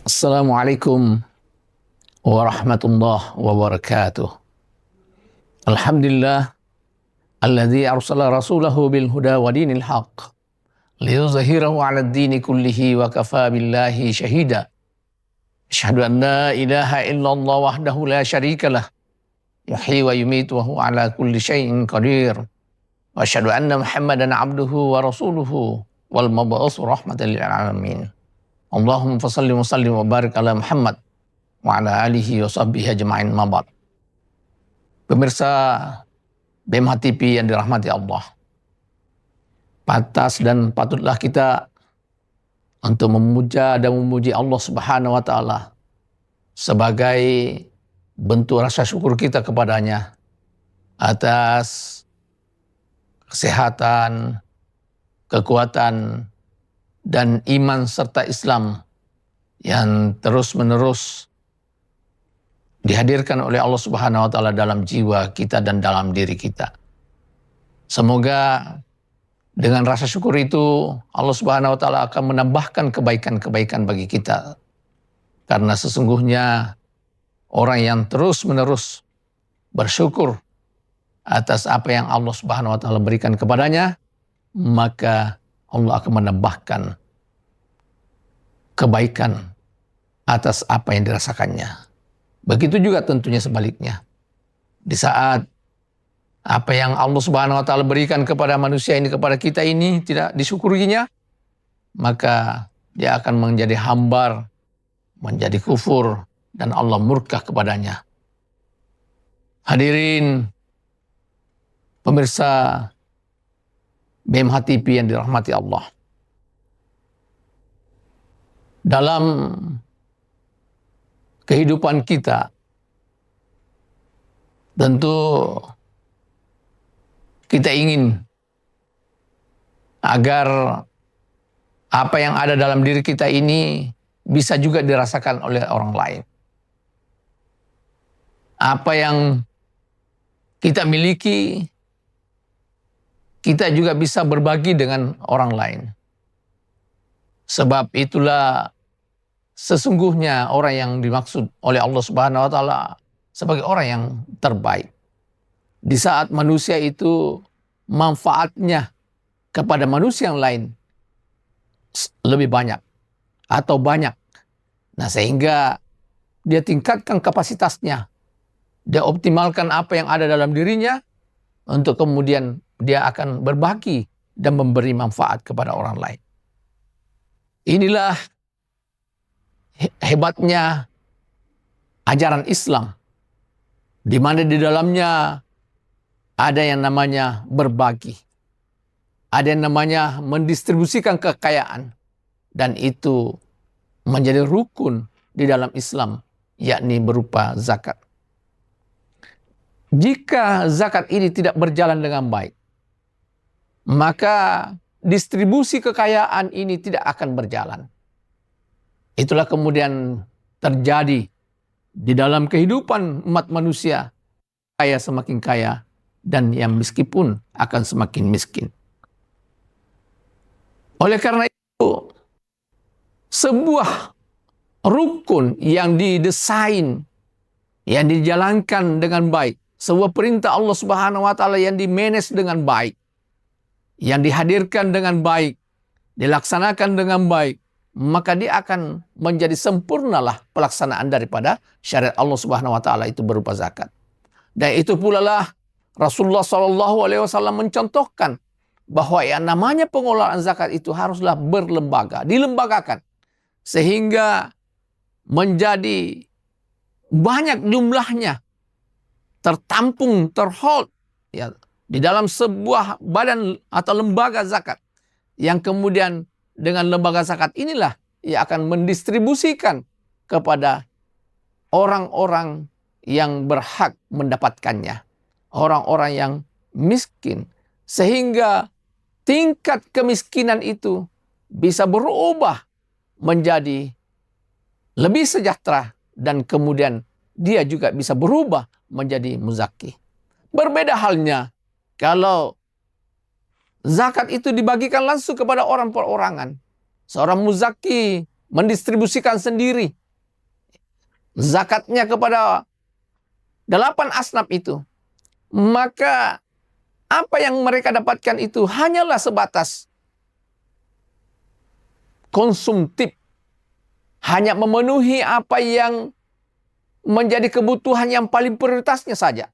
Assalamualaikum warahmatullahi wabarakatuh. Alhamdulillah alladzi arsala rasulahu bil huda wa dinil haqq liyuzhirahu 'ala ad-dini kullihi wa kafa billahi shahida. Asyhadu an la ilaha illallah wahdahu la syarika lah, yuhyi wa yumiitu wa huwa 'ala kulli syai'in qadir. Wa asyhadu anna Muhammadan 'abduhu wa rasuluhu wal mab'uts rahmatan lil alamin. Allahumma salli wa sallim wa barik ala Muhammad wa ala alihi wa sahbihi ajma'in mabad. Pemirsa BMH TV yang dirahmati Allah, pantas dan patutlah kita untuk memuja dan memuji Allah Subhanahu wa taala sebagai bentuk rasa syukur kita kepadanya atas kesehatan, kekuatan, dan iman serta Islam yang terus-menerus dihadirkan oleh Allah Subhanahu wa taala dalam jiwa kita dan dalam diri kita. Semoga dengan rasa syukur itu Allah Subhanahu wa taala akan menambahkan kebaikan-kebaikan bagi kita. Karena sesungguhnya orang yang terus-menerus bersyukur atas apa yang Allah Subhanahu wa taala berikan kepadanya, maka Allah akan menambahkan kebaikan atas apa yang dirasakannya. Begitu juga tentunya sebaliknya. Di saat apa yang Allah Subhanahu wa taala berikan kepada manusia ini, kepada kita ini tidak disyukurinya, maka dia akan menjadi hambar, menjadi kufur, dan Allah murka kepadanya. Hadirin pemirsa BMH TV yang dirahmati Allah. Dalam kehidupan kita, tentu kita ingin agar apa yang ada dalam diri kita ini bisa juga dirasakan oleh orang lain. Apa yang kita miliki, kita juga bisa berbagi dengan orang lain. Sebab itulah sesungguhnya orang yang dimaksud oleh Allah Subhanahu wa taala sebagai orang yang terbaik. Di saat manusia itu manfaatnya kepada manusia yang lain lebih banyak atau banyak. Nah, sehingga dia tingkatkan kapasitasnya. Dia optimalkan apa yang ada dalam dirinya untuk kemudian dia akan berbagi dan memberi manfaat kepada orang lain. Inilah hebatnya ajaran Islam, di mana di dalamnya ada yang namanya berbagi, ada yang namanya mendistribusikan kekayaan, dan itu menjadi rukun di dalam Islam, yakni berupa zakat. Jika zakat ini tidak berjalan dengan baik, maka distribusi kekayaan ini tidak akan berjalan. Itulah kemudian terjadi di dalam kehidupan umat manusia, kaya semakin kaya dan yang miskin pun akan semakin miskin. Oleh karena itu, sebuah rukun yang didesain, yang dijalankan dengan baik, sebuah perintah Allah Subhanahu wa taala yang dimanage dengan baik, yang dihadirkan dengan baik, dilaksanakan dengan baik, maka dia akan menjadi sempurnalah pelaksanaan daripada syariat Allah Subhanahu wa taala itu berupa zakat. Dan itu pula lah Rasulullah SAW mencontohkan bahwa yang namanya pengelolaan zakat itu haruslah berlembaga, dilembagakan, sehingga menjadi banyak jumlahnya, tertampung, terhold, ya, di dalam sebuah badan atau lembaga zakat, yang kemudian dengan lembaga zakat inilah ia akan mendistribusikan kepada orang-orang yang berhak mendapatkannya, orang-orang yang miskin, sehingga tingkat kemiskinan itu bisa berubah menjadi lebih sejahtera, dan kemudian dia juga bisa berubah menjadi muzaki. Berbeda halnya kalau zakat itu dibagikan langsung kepada orang perorangan. Seorang muzaki mendistribusikan sendiri zakatnya kepada 8 asnaf itu, maka apa yang mereka dapatkan itu hanyalah sebatas konsumtif, hanya memenuhi apa yang menjadi kebutuhan yang paling prioritasnya saja.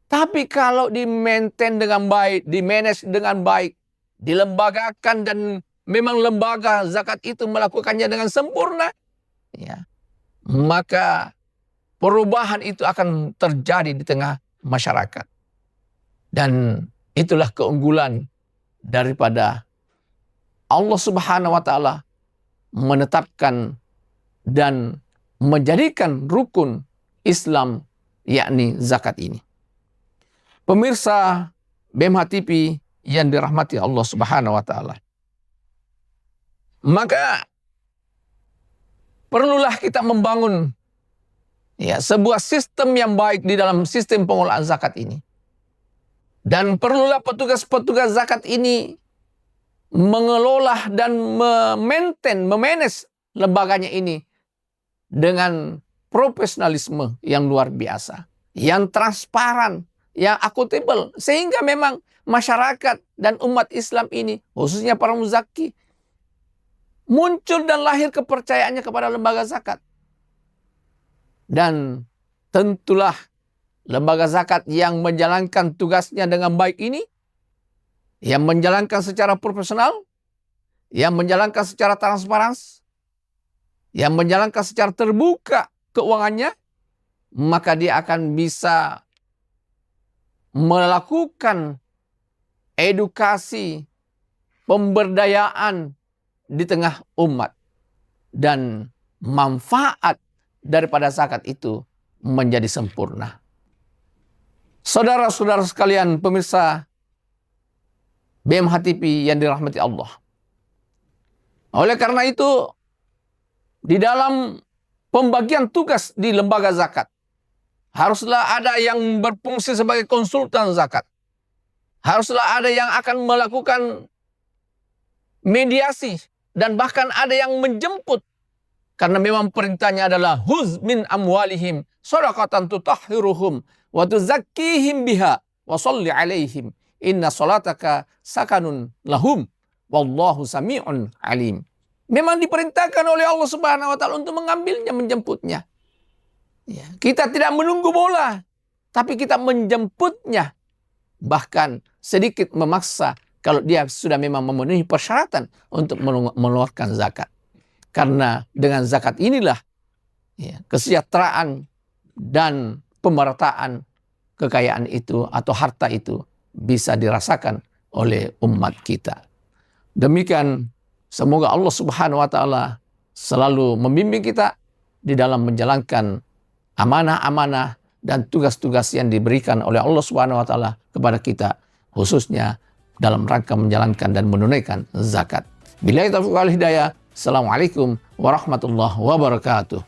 Tapi kalau di-maintain dengan baik, di-manage dengan baik, dilembagakan dan memang lembaga zakat itu melakukannya dengan sempurna, ya, maka perubahan itu akan terjadi di tengah masyarakat. Dan itulah keunggulan daripada Allah Subhanahu wa taala menetapkan dan menjadikan rukun Islam, yakni zakat ini. Pemirsa BMH TV yang dirahmati Allah Subhanahu wa taala. Maka perlulah kita membangun sebuah sistem yang baik di dalam sistem pengelolaan zakat ini. Dan perlulah petugas-petugas zakat ini mengelola dan memanage lembaganya ini dengan profesionalisme yang luar biasa, yang transparan, yang akuntabel, sehingga memang masyarakat dan umat Islam ini, khususnya para muzaki, muncul dan lahir kepercayaannya kepada lembaga zakat. Dan tentulah lembaga zakat yang menjalankan tugasnya dengan baik ini, yang menjalankan secara profesional, yang menjalankan secara transparan, yang menjalankan secara terbuka keuangannya, maka dia akan bisa melakukan edukasi, pemberdayaan di tengah umat. Dan manfaat daripada zakat itu menjadi sempurna. Saudara-saudara sekalian, pemirsa BMH TV yang dirahmati Allah. Oleh karena itu, di dalam pembagian tugas di lembaga zakat, haruslah ada yang berfungsi sebagai konsultan zakat. Haruslah ada yang akan melakukan mediasi dan bahkan ada yang menjemput. Karena memang perintahnya adalah huz min amwalihim shadaqatan tutahhiruhum wa tuzakkihim biha wa sholli alaihim inna salataka sakanun lahum wallahu sami'un alim. Memang diperintahkan oleh Allah Subhanahu wa taala untuk mengambilnya, menjemputnya. Ya, kita tidak menunggu bola, tapi kita menjemputnya. Bahkan sedikit memaksa kalau dia sudah memang memenuhi persyaratan untuk mengeluarkan zakat. Karena dengan zakat inilah kesejahteraan dan pemerataan kekayaan itu atau harta itu bisa dirasakan oleh umat kita. Demikian, semoga Allah Subhanahu wa taala selalu membimbing kita di dalam menjalankan amanah-amanah dan tugas-tugas yang diberikan oleh Allah Subhanahu wa taala kepada kita, khususnya dalam rangka menjalankan dan menunaikan zakat. Billahi taufiq wal hidayah. Assalamualaikum warahmatullahi wabarakatuh.